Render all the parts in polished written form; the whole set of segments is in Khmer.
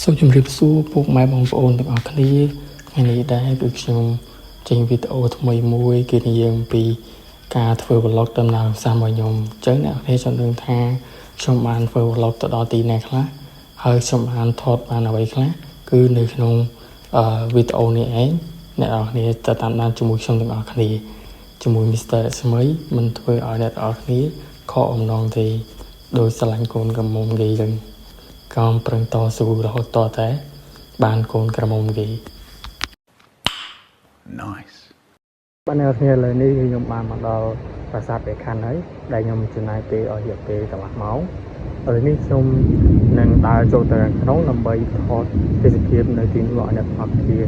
សូមជម្រាបសួរពុកម៉ែបងប្អូនទាំងអស់គ្នាថ្ងៃនេះដែរគឺខ្ញុំចេញវីដេអូថ្មីមួយគឺនិយាយអំពីការធ្វើ vlog ដំណើរកម្សាន្តរបស់ខ្ញុំអញ្ចឹងអ្នកនរចង់ដឹងថាខ្ញុំបានធ្វើ vlog ទៅដល់ទីណាខ្លះហើយខ្ញុំបានថតបានអ្វីខ្លះគឺនៅក្នុងវីដេអូនេះឯងអ្នកនរគ្នាទៅតាមដានជាមួយខ្ញុំទាំងអស់គ្នាជាមួយ Mr. ស្មីមិនធ្វើឲ្យអ្នកនរគ្នាខកអំណងទេដោយស្រឡាញ់កូនកំមុំគេចឹងកំប្រឹងតស៊ូរហូតតតែបានកូនក្រមុំគេ Nice បាទនៅថ្ងៃឥឡូវនេះខ្ញុំបានមកដល់ប្រាសាទព្រះខ័នហើយដែលខ្ញុំចំណាយពេលអស់រយៈពេលកន្លះម៉ោងឥឡូវនេះខ្ញុំនឹងដើរចូលទៅក្នុងដើម្បីថតទេសភាពនៅទីនោះឲ្យអ្នកទាំងអស់គ្នា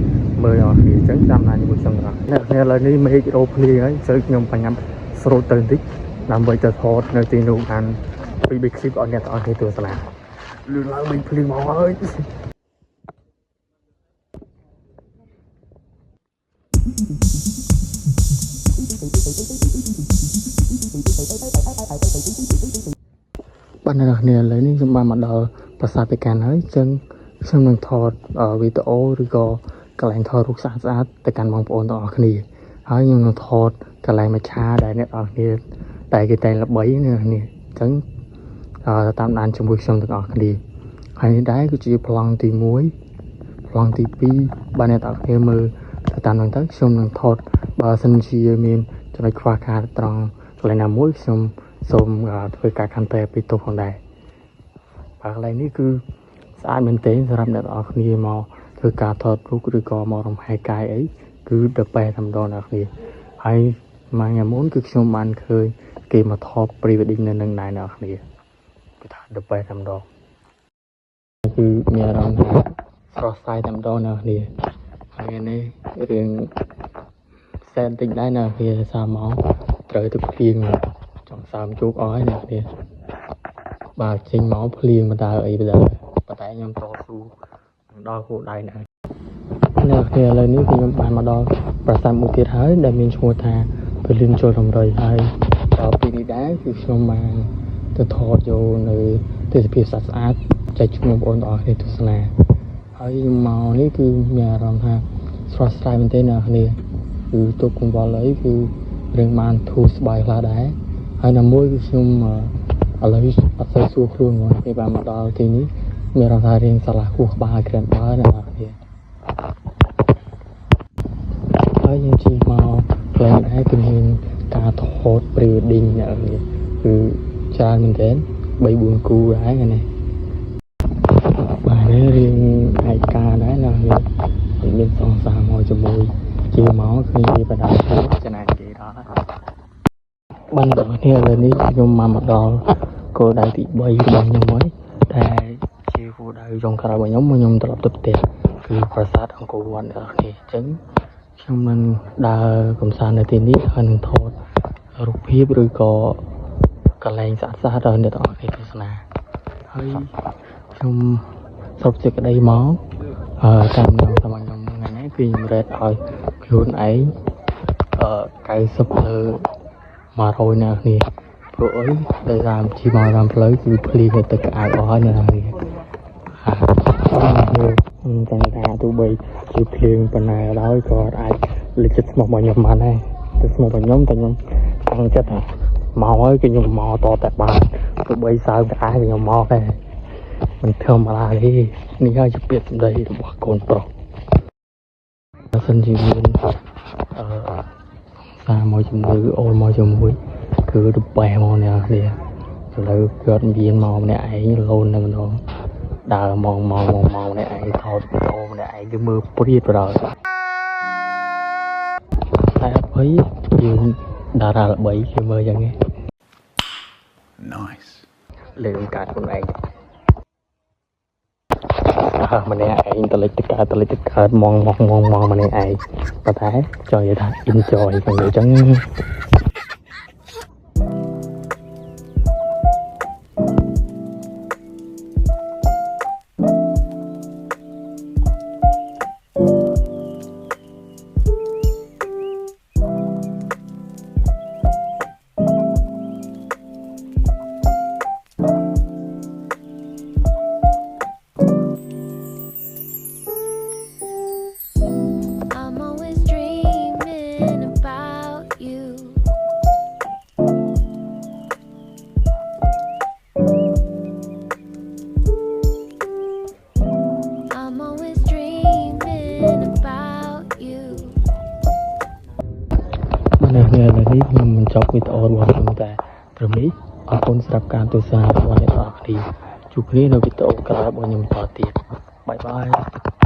មើលអស់គ្នាអញ្ចឹងតាមដានជាមួយខ្ញុំទាំងអស់នៅថ្ងៃឥឡូវនេះមេឃរោភ្លៀងហើយជើខ្ញុំបញ្ញាប់ស្រូតទៅបន្តិចដើម្បីទៅថតនៅទីនោះបានពី3คลิปឲ្យអ្នកទាំងអស់គ្នាទស្សនាលឿនឡើងវិញភ្លៀងមកហើយបាទអ្នកនរគ្នាឥឡូវនេះខ្ញុំបានមកដល់ប្រាសាទព្រះខ័នហើយអញ្ចឹងខ្ញុំនឹងថតវីដេអូឬក៏កន្លែងថតរូបស្អាតៗទៅកាន់បងប្អូនទាំងអស់គ្នាហើយខ្ញុំនឹងថតកន្លែងមច្ឆាដែលអ្នកនរគ្នាតែគេតែល្បីនេះអញ្ចឹងតាមដានជាមួយខ្ញុំទាំងអស់គ្នាហើយនេះដែរគឺជាប្លង់ទី1ប្លង់ទី2បាទអ្នកទាំងអស់គ្នាមើលទៅតាមហ្នឹងទៅខ្ញុំនឹងថតបើសិនជាមានចំណុចខ្វះខាតត្រង់កន្លែងណាមួយខ្ញុំសូមធ្វើការខន្តីពីទោសផងដែរបាទកន្លែងនេះគឺស្អាតមែនទែនសម្រាប់អ្នកទាំងអស់គ្នាមកធ្វើការថតរូបឬក៏មករំហែកកាយអីគឺទៅបែរតែម្ដងអ្នកគ្នាហើយមួយថ្ងៃមុនគឺខ្ញុំបានឃើញគេមកថត pre wedding នៅនឹងដែរអ្នកគ្នាគឺថាទៅបែរតែម្ដងគឺមានអារម្មណ៍ថាស្រស់ស្រាយតែម្ដងអ្នកគ្នាហើយនេះរឿងសែនតិចដែរអ្នកគ្នាសារមកត្រូវទឹកភ្លៀងចង់សើមជោគអស់ហើយអ្នកគ្នាបាទចេញមកភ្លៀងបណ្ដើអីបណ្ដើប៉ុន្តែខ្ញុំតស៊ូនឹងដល់គោលដៅណាអ្នកគ្នាឥឡូវនេះខ្ញុំបានមកដល់ប្រាសាទមួយទៀតហើយដែលមានឈ្មោះថាពលិនជលរំរៃហើយដល់ពីនេះដែរគឺខ្ញុំបានទៅថតយកនៅទេសភាពស្អាតៗចែកជូនបងប្អូនទាំងអស់គ្នាទស្សនាហើយមកនេះគឺមានអារម្មណ៍ថាស្រស់ស្រាយមែនទេអ្នកគ្នាគឺទុកកង្វល់អីគឺរឿងបានធូរស្បើយខ្លះដែរហើយណាមួយគឺខ្ញុំឥឡូវអត់សូវសួរខ្លួនមកពេលបានមកដល់ទីនេះមានអារម្មណ៍ថារៀងស្រឡះខួរក្បាលក្រាន់បើអ្នកគ្នាហើយយើងជិះមកកន្លែងដែរគឺមានការថត pre wedding អ្នកគ្នាគឺច្រើនមែនទែន 3-4 គូដែរនេះបាទនេះរៀងឯកាដែរណានេះមានសងសាមកជាមួយជាមកឃើញគេបដាចំណាយគេដល់បានដល់គ្នាឥឡូវនេះខ្ញុំមកដល់គោលដៅទី3របស់ខ្ញុំហើយតែជាគោលដៅចុងក្រោយរបស់ខ្ញុំត្រឡប់ទៅផ្ទះគឺប្រាសាទអង្គរវត្តអ្នកគ្នាអញ្ចឹងខ្ញុំនឹងដើរកំសាន្តនៅទីនេះហើយនឹងថតរូបភាពឬក៏កន្លែងស្អាតៗដល់អ្នកទាំងអស់គ្នាទស្សនាហើយខ្ញុំសរុបសេចក្តីមកតាមខ្ញុំរបស់ខ្ញុំថ្ងៃនេះគឺខ្ញុំរ៉េតឲ្យខ្លួនឯង90លើ100អ្នកគ្នាព្រោះអីដោយសារជីមកតាមផ្លូវគឺភ្លៀងទៅក្អែកអស់ហើយអ្នកគ្នាខ្ញុំចង់ថាទោះបីជាភ្លៀងប៉ុណ្ណាដោយក៏អាចលេចចិត្តស្មោះរបស់ខ្ញុំបានដែរទៅស្មោះរបស់ខ្ញុំតែខ្ញុំចង់ចិត្តថាមកហើយគឺខ្ញុំមកតតែបានទោះបីសើមក្អែកខ្ញុំមកដែរមិនធម្មតាទេនេះហើយជាពាក្យសម្ដីរបស់កូនប្រុសបើសិនជាមានសារមកជាមួយអូនមកជាមួយគឺទៅបែរមកអ្នកគ្នាឥឡូវគាត់មានមកម្នាក់ឯងលូនតែម្ដងដើរមកម្នាក់ឯងថតវីដេអូម្នាក់ឯងគឺមើលព្រាតដល់តែអ្វីយើងតារាល្បីគេមើលយ៉ាងនេះ Nice លើកកាត់ខ្លួនឯងម្នាក់ឯងតលិចតកើតមងម្នាក់ឯងប៉ុន្តែចង់និយាយថា enjoy ហ្នឹងអញ្ចឹង នេះខ្ញុំបញ្ចប់វីដេអូរបស់ខ្ញុំតែត្រឹមនេះអរគុណសម្រាប់ការទស្សនារបស់អ្នកទាំងអស់គ្នាជួបគ្នានៅវីដេអូក្រោយរបស់ខ្ញុំបន្តទៀតបាយបាយ